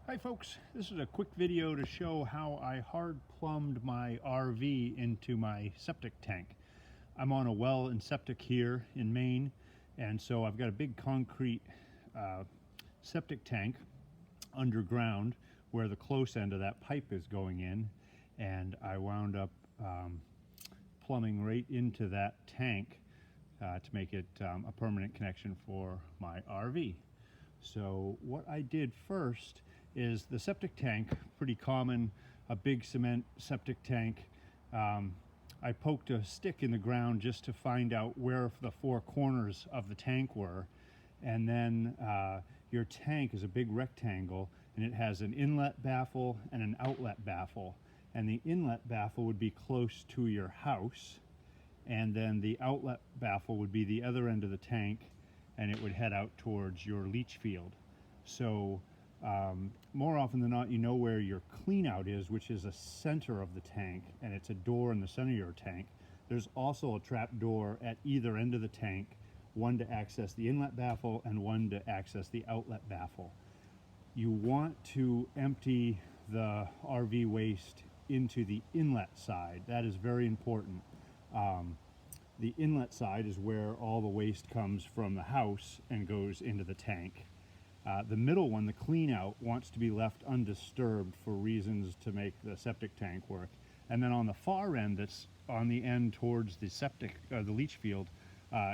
Hi folks, this is a quick video to show how I hard plumbed my RV into my septic tank. I'm on a well and septic here in Maine, and so I've got a big concrete septic tank underground where the close end of that pipe is going in, and I wound up plumbing right into that tank to make it a permanent connection for my RV. So what I did first is the septic tank, pretty common, a big cement septic tank. I poked a stick in the ground just to find out where the four corners of the tank were. And then your tank is a big rectangle, and it has an inlet baffle and an outlet baffle. And the inlet baffle would be close to your house, and then the outlet baffle would be the other end of the tank, and it would head out towards your leach field. So more often than not, you know where your clean out is, which is a center of the tank, and it's a door in the center of your tank. There's also a trap door at either end of the tank, one to access the inlet baffle and one to access the outlet baffle. You want to empty the RV waste into the inlet side. That is very important. The inlet side is where all the waste comes from the house and goes into the tank. The middle one, the clean out, wants to be left undisturbed for reasons to make the septic tank work. And then on the far end, that's on the end towards the septic, the leach field,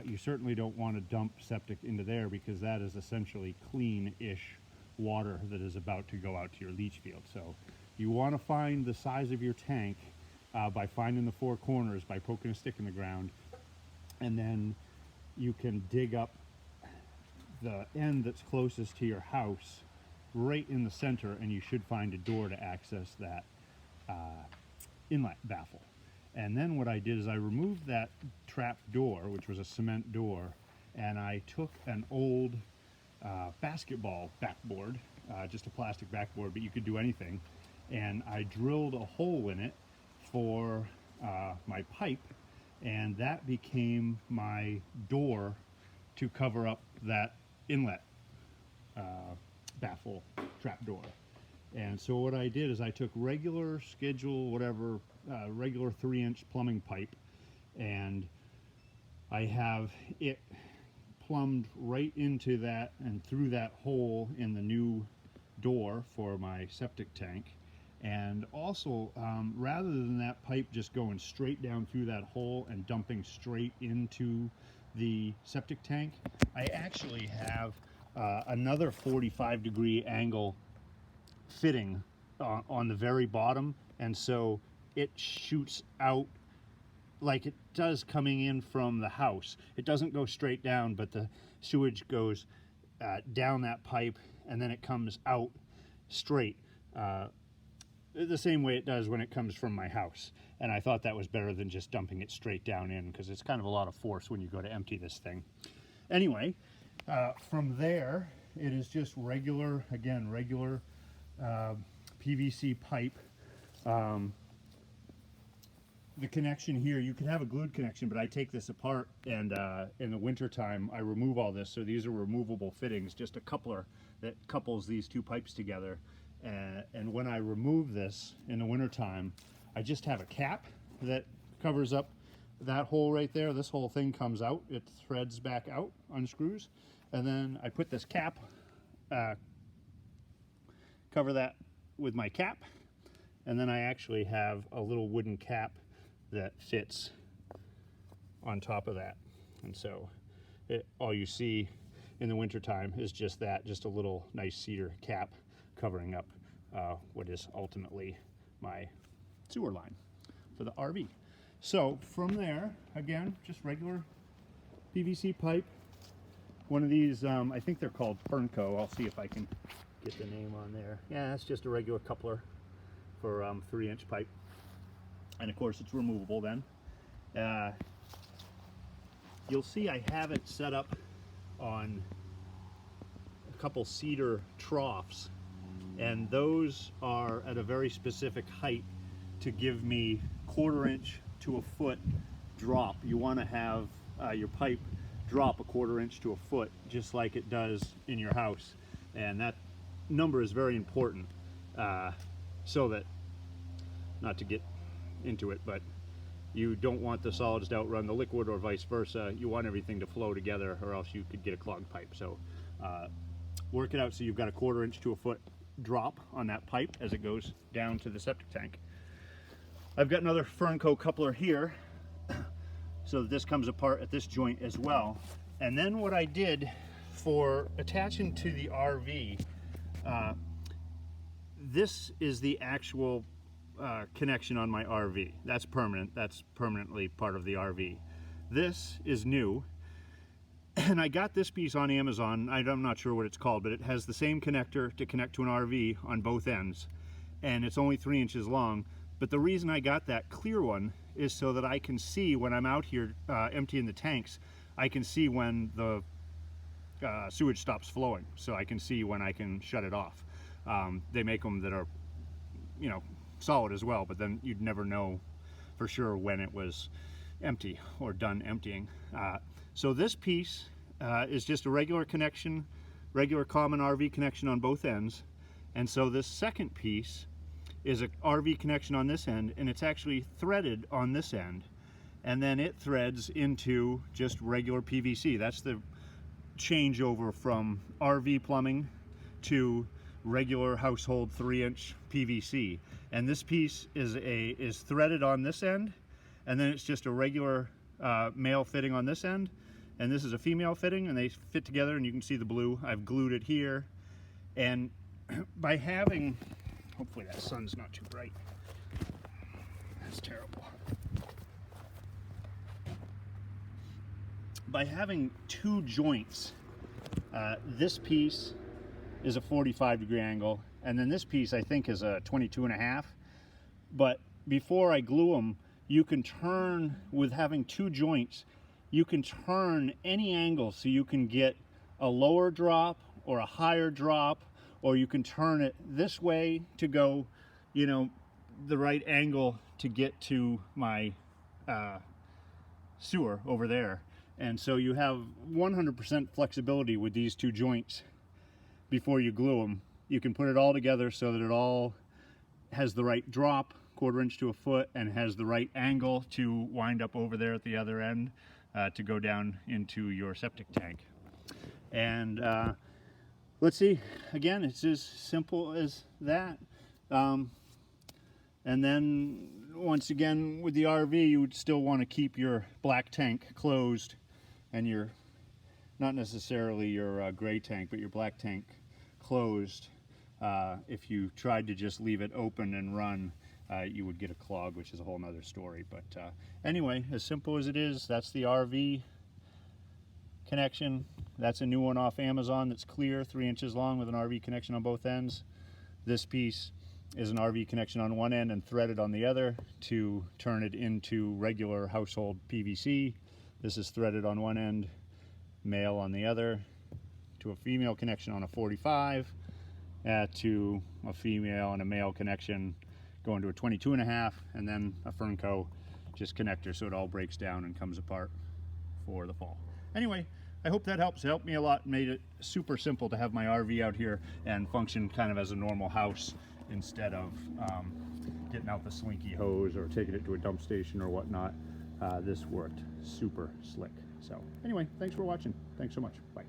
you certainly don't want to dump septic into there, because that is essentially clean-ish water that is about to go out to your leach field. So you want to find the size of your tank by finding the four corners, by poking a stick in the ground, and then you can dig up the end that's closest to your house right in the center, and you should find a door to access that inlet baffle. And then what I did is I removed that trap door, which was a cement door, and I took an old basketball backboard, just a plastic backboard, but you could do anything, and I drilled a hole in it for my pipe, and that became my door to cover up that inlet baffle trap door. And so what I did is I took regular schedule, whatever, regular 3-inch plumbing pipe, and I have it plumbed right into that and through that hole in the new door for my septic tank. And also, rather than that pipe just going straight down through that hole and dumping straight into the septic tank, I actually have another 45-degree angle fitting on the very bottom, and so it shoots out like it does coming in from the house. It doesn't go straight down, but the sewage goes down that pipe, and then it comes out straight, the same way it does when it comes from my house. And I thought that was better than just dumping it straight down in, because it's kind of a lot of force when you go to empty this thing. Anyway, from there, it is just regular, again, regular PVC pipe. The connection here, you can have a glued connection, but I take this apart, and in the winter time I remove all this. So these are removable fittings, just a coupler that couples these two pipes together. And when I remove this in the wintertime, I just have a cap that covers up that hole right there. This whole thing comes out, it threads back out, unscrews, and then I put this cap, cover that with my cap, and then I actually have a little wooden cap that fits on top of that. And so all you see in the wintertime is just that, just a little nice cedar cap covering up what is ultimately my sewer line for the RV. So from there, again, just regular PVC pipe. One of these, I think they're called Pernco. I'll see if I can get the name on there. Yeah, it's just a regular coupler for 3-inch pipe. And of course it's removable then. You'll see I have it set up on a couple cedar troughs, and those are at a very specific height to give me 1/4 inch to a foot drop. You want to have your pipe drop 1/4 inch to a foot, just like it does in your house, and that number is very important, so that, not to get into it, but you don't want the solids to outrun the liquid or vice versa. You want everything to flow together, or else you could get a clogged pipe. So work it out so you've got a 1/4 inch to a foot drop on that pipe as it goes down to the septic tank. I've got another Fernco coupler here, so that this comes apart at this joint as well. And then what I did for attaching to the RV, this is the actual connection on my RV. That's permanent. That's permanently part of the RV. This is new, and I got this piece on Amazon. I'm not sure what it's called, but it has the same connector to connect to an RV on both ends, and it's only 3 inches long. But the reason I got that clear one is so that I can see when I'm out here emptying the tanks, I can see when the sewage stops flowing, so I can see when I can shut it off. They make them that are, you know, solid as well, but then you'd never know for sure when it was empty or done emptying. So this piece is just a regular connection, regular common RV connection on both ends. And so this second piece is a RV connection on this end, and it's actually threaded on this end, and then it threads into just regular PVC. That's the changeover from RV plumbing to regular household 3-inch PVC. And this piece is threaded on this end, and then it's just a regular male fitting on this end, and this is a female fitting, and they fit together, and you can see the blue. I've glued it here, and by having, hopefully that sun's not too bright. That's terrible. By having 2 joints, this piece is a 45-degree angle, and then this piece I think is a 22.5. But before I glue them, you can turn, with having 2 joints, you can turn any angle, so you can get a lower drop or a higher drop, or you can turn it this way to go, you know, the right angle to get to my sewer over there. And so you have 100% flexibility with these 2 joints. Before you glue them, you can put it all together so that it all has the right drop, 1/4 inch to a foot, and has the right angle to wind up over there at the other end to go down into your septic tank. And let's see, again, it's as simple as that. And then once again, with the RV, you would still want to keep your black tank closed, and your, not necessarily your gray tank, but your black tank closed. If you tried to just leave it open and run, you would get a clog, which is a whole nother story. But anyway, as simple as it is, that's the RV connection. That's a new one off Amazon that's clear, 3 inches long with an RV connection on both ends. This piece is an RV connection on one end and threaded on the other to turn it into regular household PVC. This is threaded on one end, male on the other, to a female connection on a 45, to a female and a male connection going to a 22.5, and then a Fernco just connector, so it all breaks down and comes apart for the fall. Anyway, I hope that helps. It helped me a lot, made it super simple to have my RV out here and function kind of as a normal house instead of getting out the slinky hose or taking it to a dump station or whatnot. This worked super slick. So anyway, thanks for watching. Thanks so much. Bye.